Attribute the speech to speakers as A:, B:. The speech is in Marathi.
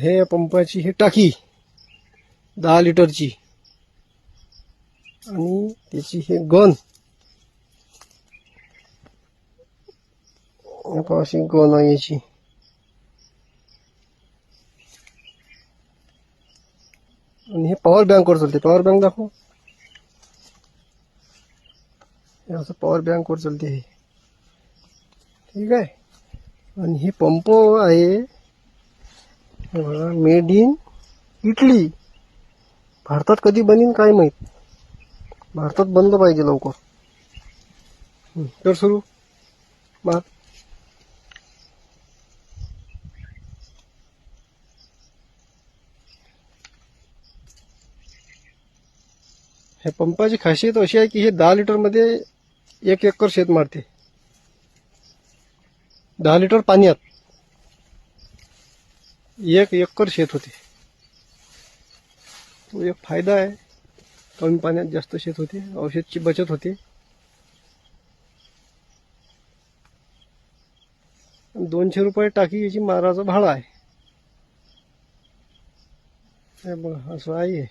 A: हे पंपाची ही टाकी 10 लिटरची आणि त्याची हे गन अशी गन आहे याची. आणि हे पॉवर बँक वर चालते. पॉवर बँक दाखव. हे असं पॉवर बँक वर चालते हे. ठीक आहे. आणि हे पंप आहे मेड इन इटली. भारतात कधी बनीन काय माहित. भारतात बनलं पाहिजे लवकर. तर सुरू मार. हे पंपाची खासियत अशी आहे की हे 10 लिटर मध्ये 1 एकर शेत मारते. 10 लिटर पाण्यात 1 एकर शेत होते. तो एक फायदा आहे. कमी पाण्यात जास्त शेत होते. औषधची बचत होते. 200 रुपये टाकी याची माराचं भाडं आहे. हे बघा असं आहे.